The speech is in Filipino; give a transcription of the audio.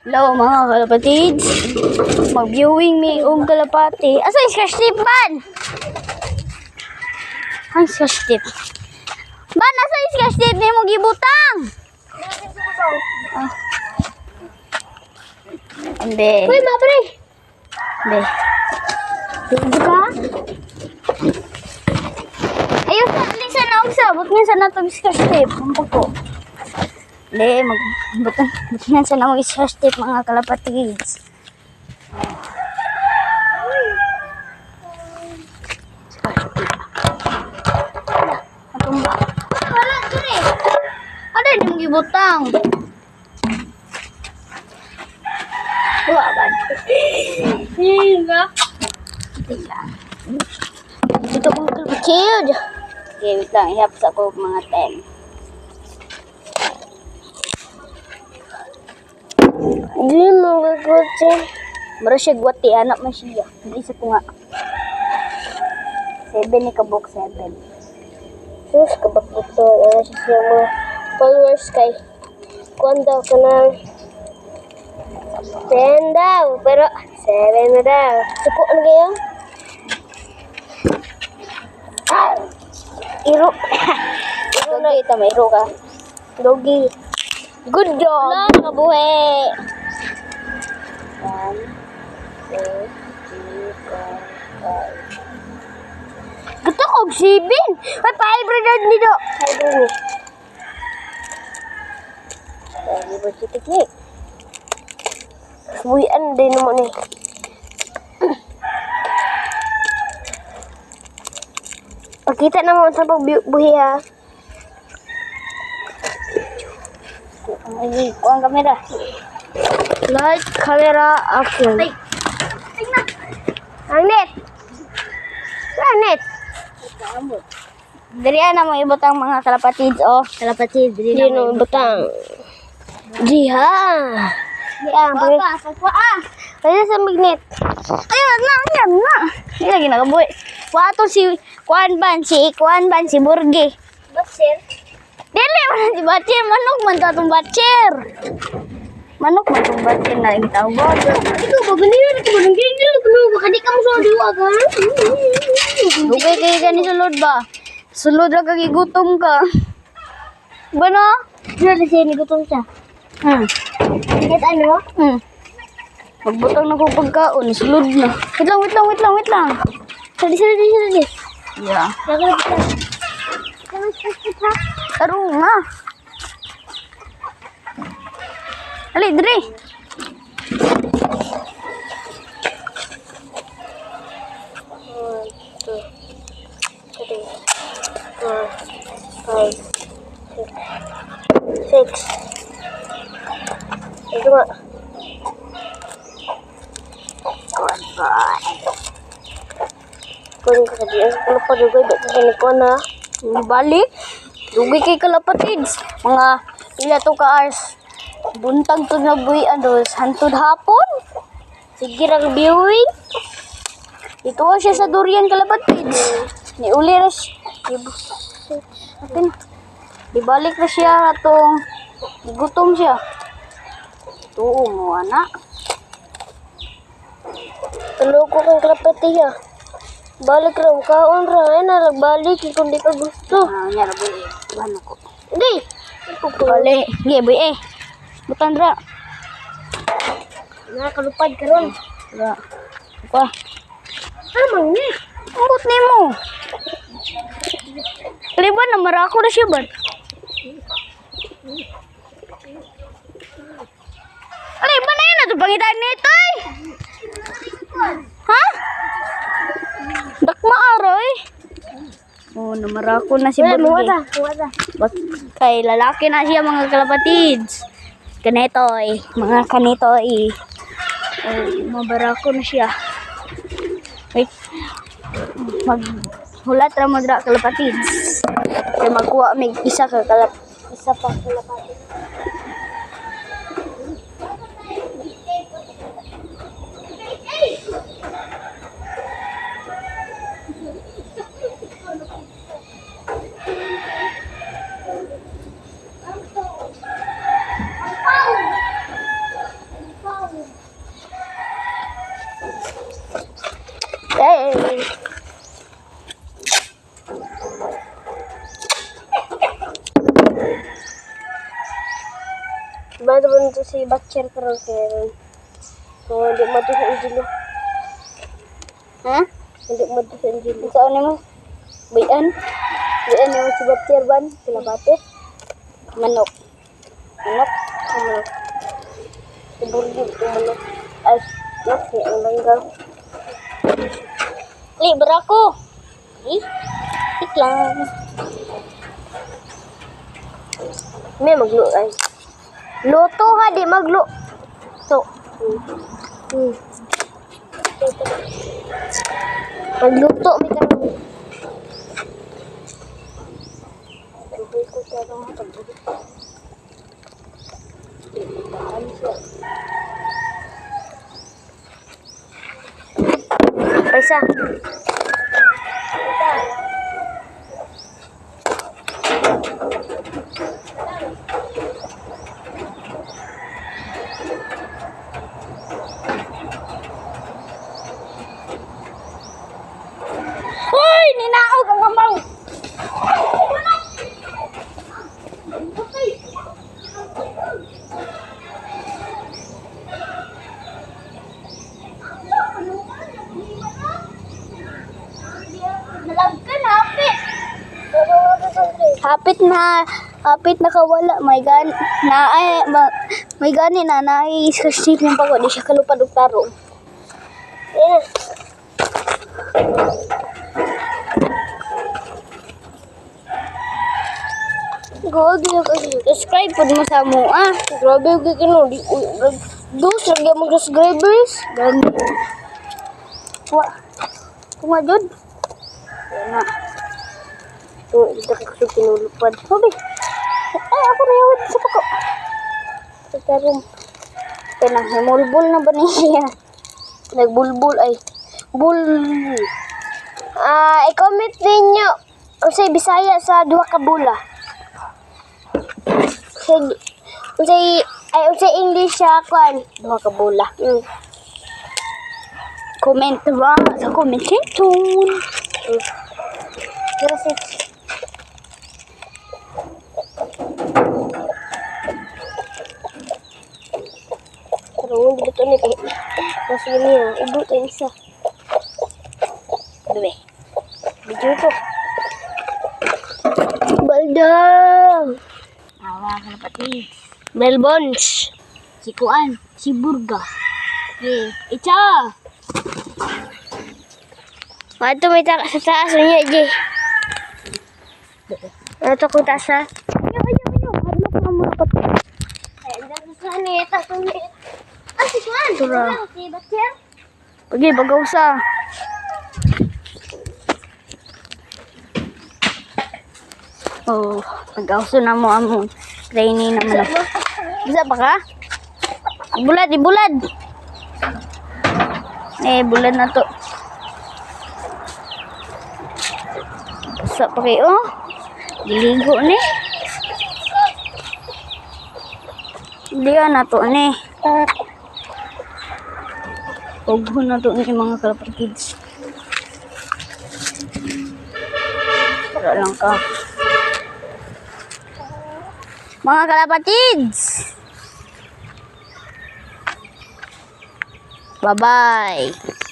Hello mga kalapatids. Mag-viewing may kalapati. Asa yung cash tip ban? Ang cash tip. Ban, asa yung cash tip niya mo gibutang? Hindi. Uy, mabre. Hindi. Hindi ka? Ayun sa alisa na ako sa. Ba't nga sa natong cash tip? Mampak ko. Hindi, butan sa namang cash tip mga kalapatids. Natumba. Wala, dure. Ano yun yung gibutang? Wala ba? Hinga. Dito ko kalapatids. Okay, wait lang. Ihapos ako mga 10. Hindi mo gagawin. Mara siya gwati, anak man siya. Hindi sa ko nga. 7 ni kabuk, 7. Sus, kabakot to. Ano siya mga followers kay kuwan daw ka na 10 daw. Pero 7 na daw. Suko na kayo? Iro. Iro na ito, may iro ka. Dogi. Good job! Wala, nakabuhi. 1, 2, 3, 4, 5. Gato kong 7! May pa-hybrid nito! Hybrid. Hindi ba si Tiknik? Buhian din naman eh. Pagkita naman sa pagbuhi ha. Ay, kuha ang kamera. Light, camera, action. Ay! Tingnan! Ang net! Ang net! Diriyan na mo ibutang mga kalapatids, oh. Kalapatids, Hindi diriyan no, butang. Diha! Diha, Papa! Kaya sa magnet. Ayun na, yan na. Hindi lagi nakabuhi. Wato si Kuan Ban, si Burgi. Basir? Dili man si Batcher, manok man to atong Batcher. Manok man tong Batcher na yung tawag. Ikaw, baganiyan ito ba? Nanggigil ko na. Baka di ka mo sa diwagan. Dugay kayo gani sulod ba? Sulod ra kag gutom ka. Ba no? Dili siya, nigutom siya. Kahit ano? Magbutang na ko pagkaon, sulod na. Wait lang. Sali. Yeah. Dagat ka. Taro nga. Ali, dre. Six. Ito nga. Kung kasabihan sa pala pa dugay, ba't sa ko na? Balik. Dugay kay kalapatids. Mga ila to ka hours. Buntag to na buhian dos. Hantod hapon. Sige rang viewing. Ito siya sa durian kalapatids. Ni uli na siya. Atin. Dibalik na siya atong gutom siya. Tuo mo anak. Tulo ko kang kalapati ha. Balik raw, kaon ra. Ay nagbalik kung di ka gusto. Nya ra buhi. Ano ko. Hindi. Bali. Ge buhi eh. Butan ra. Nakakalupad ka ron. Ra. Pa. Amang ni. Ambot nimo. Liban na marako na siya ba? Liban na yun na ito pangitan nito eh. Ha? Dakma aroy. Oh, namarako na si Burgi. Muwata. Kay lalaki na siya mga kalapatids. Kanetoy. Mga kanetoy. Oh, mabarako na siya. Wait. Maghulat ra mo dra kalapatids. Kaya magkuha mig isa pa kalapatids. to si Batcher karon kay so hindi mo to sa Angelo. Ha? Hindi mo to sa Angelo. Saan mo? Bayan? Diyan mo si Batcher ban sila bate. Manok. Manok? Ano? Iburgi ko mo. Ay, nasi ang langgaw. Libre ako. Eh? Iklang. May maglo ay. Luto ha, di maglo. So, Hmm. Magluto may karon. Tubig ko sa mga tubig. paisa. Hoy, ninaog ang mamaw. Hapit na kawala may gan na ay may gani na nai-street ng pagod di siya kalupad og tarong. Eh, Gogi ako. Subscribe pud mo sa mo ah. grabe yung kikino. Dos lagi mo subscribers. Gani. Wa. Tunga jud. Yan na. So, ito ko pinulupad. Sabi. Ay ako rayawit sa pako. Sa tarong. Kana himulbul na ba niya? Nagbulbul ay. Bul. I-comment ninyo unsay Bisaya sa duha ka bula. Unsay English sa kwan. Duha ka bola. Mm. Comment ra sa comment section. Gracias. Karong dito ni kay mas niya ibut ay isa. Bebe. Video ko. Baldang. Awa ka na pati. Melbones. Si Kuan, si Burga. Icha. Ato may sa taas niya, Jay. Ato ko taas ha. Ayaw. Hadlok na mga pati. Ay, dito sa neta ko ni. Si Kuan. Tura. Si Batya. Pagi bagaw sa. Oh, pag-auso na mo among trainee na mo na. Bisa pa ka? Ibulad. Bulad na to. Sa pa kayo. Diligo ni. Diya na to ni. Ugho na to ni mga kalapar kids. Para lang ka. Mga kalapatids! Bye-bye!